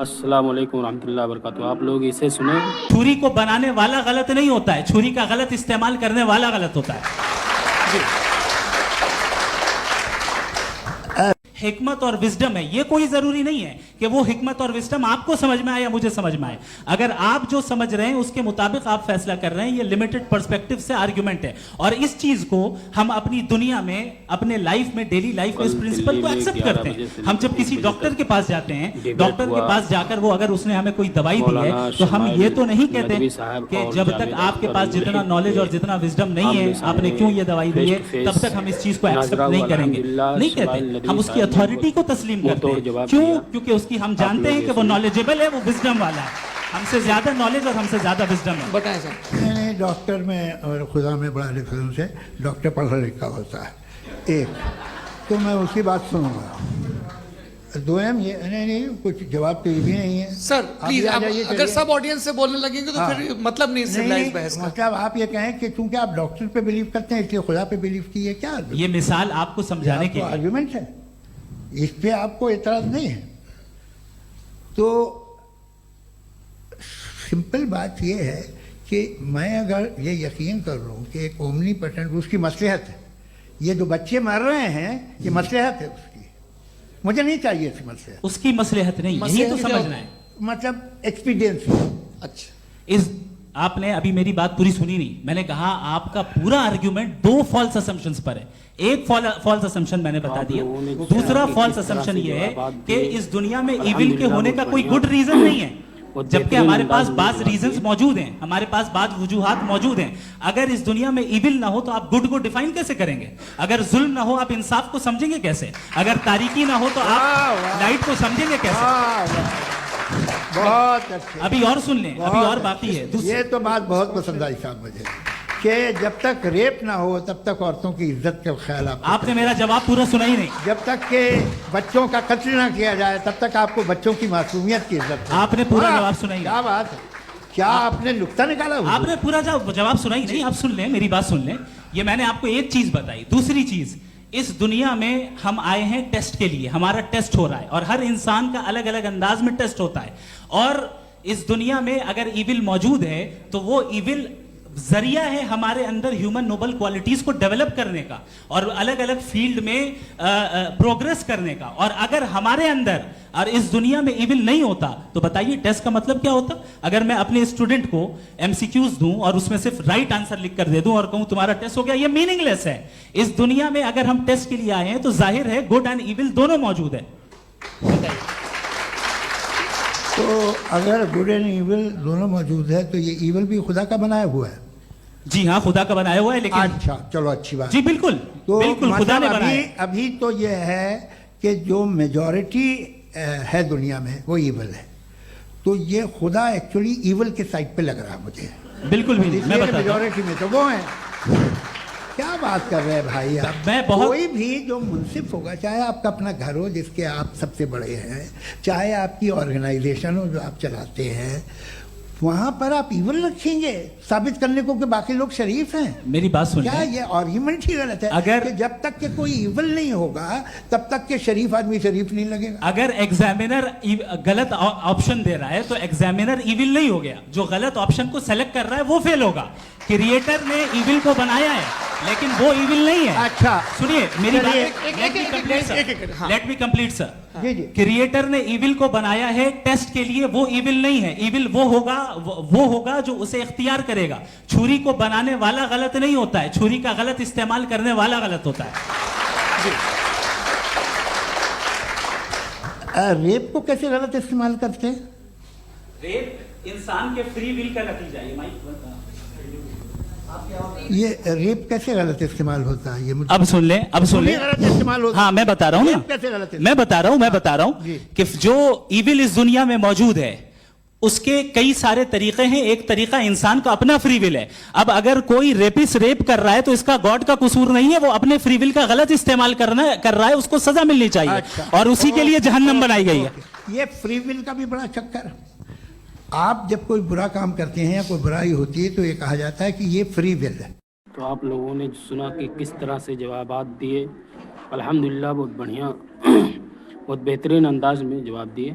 अस्सलाम वालेकुम रहमतुल्लाहि व बरकातहू। आप लोग इसे सुने। छुरी को बनाने वाला गलत नहीं होता है, छुरी का गलत इस्तेमाल करने वाला गलत होता है। हिकमत और विजडम है, ये कोई जरूरी नहीं है कि वो हिकमत और विजडम आपको समझ में आए या मुझे समझ में आए। अगर आप जो समझ रहे हैं उसके मुताबिक आप फैसला कर रहे हैं, ये लिमिटेड पर्सपेक्टिव से आर्गुमेंट है। और इस चीज को हम अपनी दुनिया में, अपने लाइफ में, डेली लाइफ में इस प्रिंसिपल को एक्सेप्ट करते हैं। हम जब किसी डॉक्टर के पास जाते हैं, डॉक्टर के पास जाकर वो अगर उसने हमें कोई दवाई दी है तो हम ये तो नहीं कहते कि जब तक आपके पास जितना नॉलेज और जितना विजडम नहीं है आपने क्यों ये दवाई दी है, तब तक हम इस चीज को एक्सेप्ट नहीं करेंगे। नहीं कहते, हम उसकी अथॉरिटी को तस्लीम करते हैं। क्यों? क्योंकि उसकी हम जानते हैं कि वो नॉलेजेबल है, वो विजडम वाला है, हमसे ज्यादा नॉलेज और हमसे ज्यादा विजडम है। बताएं सर। नहीं, डॉक्टर में और खुदा में बड़ा डिफरेंस है। डॉक्टर पढ़ा लिखा होता है, एक तो मैं उसकी बात सुनूंगा। दोयम ये नहीं, कुछ जवाब तो ये भी नहीं है। सर प्लीज, अगर सब ऑडियंस से बोलने लगेंगे तो फिर मतलब नहीं सिविलाइज्ड बहस का। मतलब आप ये कहें कि चूंकि आप डॉक्टर पे बिलीव करते हैं इसलिए खुदा पे बिलीव किए, क्या ये मिसाल आपको समझाने के लिए आर्गुमेंट है, इस पे आपको एतराज नहीं है। तो सिंपल बात यह है कि मैं अगर ये यकीन कर लूँ कि एक ओमनी पेटेंट उसकी मसलहत है, ये जो बच्चे मर रहे हैं ये मसलहत है उसकी, मुझे नहीं चाहिए थी मसलहत। उसकी मसलहत नहीं, यही तो समझना है, मतलब एक्सपीरियंस। अच्छा, इस आपने अभी मेरी बात पूरी सुनी नहीं। मैंने कहा आपका पूरा आर्ग्यूमेंट दो फॉल्स असम्पशंस पर है। एक फॉल्स असम्पशन मैंने बता दिया, दूसरा फॉल्स असम्पशन ये है कि इस दुनिया में इविल के होने का कोई गुड रीजन नहीं है, जबकि हमारे पास बाज रीजंस मौजूद हैं, हमारे पास बाज वजूहात मौजूद हैं। अगर इस दुनिया में इविल ना हो तो आप गुड को डिफाइन कैसे करेंगे? अगर जुल्म ना हो आप इंसाफ को समझेंगे कैसे? अगर तारीकी ना हो तो आप लाइट को समझेंगे कैसे? बहुत अच्छे। अभी और सुन लें, अभी और बाकी है। ये तो बात बहुत पसंद आई साहब मुझे कि जब तक रेप ना हो तब तक औरतों की इज्जत का ख्याल आपने मेरा जवाब पूरा सुना ही नहीं। जब तक के बच्चों का कत्ल ना किया जाए तब तक आपको बच्चों की मासूमियत की इज्जत। आपने पूरा जवाब सुना ही नहीं। क्या बात है, क्या आपने नुक्ता निकाला? आपने पूरा जवाब सुना ही नहीं। आप सुन लें, मेरी बात सुन लें। ये मैंने आपको एक चीज बताई। दूसरी चीज, इस दुनिया में हम आए हैं टेस्ट के लिए, हमारा टेस्ट हो रहा है और हर इंसान का अलग अलग अंदाज में टेस्ट होता है। और इस दुनिया में अगर इविल मौजूद है तो वो इविल जरिया है हमारे अंदर ह्यूमन नोबल क्वालिटीज को डेवलप करने का और अलग अलग फील्ड में प्रोग्रेस करने का। और अगर हमारे अंदर और इस दुनिया में इविल नहीं होता तो बताइए टेस्ट का मतलब क्या होता? अगर मैं अपने स्टूडेंट को एमसीक्यूज दूं और उसमें सिर्फ राइट आंसर लिख कर दे दूं और कहूं तुम्हारा टेस्ट हो गया, ये मीनिंगलेस है। इस दुनिया में अगर हम टेस्ट के लिए आए हैं तो जाहिर है गुड एंड इविल दोनों मौजूद है। तो अगर गुड एंड इविल दोनों मौजूद है तो ये इविल भी खुदा का बनाया हुआ है? जी हाँ, खुदा का बनाया हुआ है। लेकिन अच्छा, चलो अच्छी बात। जी बिल्कुल, तो बिल्कुल खुदा ने बनाया। अभी तो ये है कि जो मेजॉरिटी है दुनिया में वो इविल है, तो ये खुदा एक्चुअली इविल के साइड पे लग रहा है मुझे। बिल्कुल भी नहीं, मैं बताता हूं। मेजॉरिटी में तो वो है। क्या बात कर रहे हैं भाई आप? कोई भी जो मुंसिफ होगा, चाहे आपका अपना घर हो जिसके आप सबसे बड़े हैं, चाहे आपकी ऑर्गेनाइजेशन हो जो आप चलाते हैं, वहां पर आप इविल रखेंगे साबित करने को कि बाकी लोग शरीफ हैं? मेरी बात सुनिए। क्या ये आर्ग्यूमेंट ही गलत है? अगर कि जब तक के कोई इविल नहीं होगा तब तक के शरीफ आदमी शरीफ नहीं लगेगा। अगर एग्जामिनर गलत ऑप्शन दे रहा है तो एग्जामिनर इविल नहीं हो गया, जो गलत ऑप्शन को सेलेक्ट कर रहा है वो फेल होगा। क्रिएटर ने इविल को बनाया है लेकिन वो इविल नहीं है। अच्छा सुनिए मेरी बात, let me complete sir. Creator ने इविल को बनाया है टेस्ट के लिए, वो इविल नहीं है। इविल वो होगा जो उसे इख्तियार करेगा। छुरी को बनाने वाला गलत नहीं होता है, छुरी का गलत इस्तेमाल करने वाला गलत होता है। रेप को कैसे गलत इस्तेमाल करते हैं? रेप इंसान के फ्री विल का नतीजा है। ये रेप कैसे गलत इस्तेमाल होता है? ये मुझे अब सुन ले, अब सुन ले। गलत इस्तेमाल होता है। हाँ मैं बता रहा हूँ ना, कैसे गलत? मैं बता रहा हूँ कि जो इविल इस दुनिया में मौजूद है उसके कई सारे तरीके हैं। एक तरीका इंसान का अपना फ्री विल है। अब अगर कोई रेपिस्ट रेप कर रहा है तो इसका गॉड का कसूर नहीं है, वो अपने फ्री विल का गलत इस्तेमाल कर रहा है, उसको सजा मिलनी चाहिए। अच्छा, और उसी के लिए जहन्नम बनाई गई है। ये फ्री विल का भी बड़ा चक्कर। आप जब कोई बुरा काम करते हैं या कोई बुराई होती है तो ये कहा जाता है कि ये फ्री विल है। तो आप लोगों ने सुना कि किस तरह से जवाबात दिए। अल्हम्दुलिल्लाह बहुत बढ़िया, बहुत बेहतरीन अंदाज में जवाब दिए।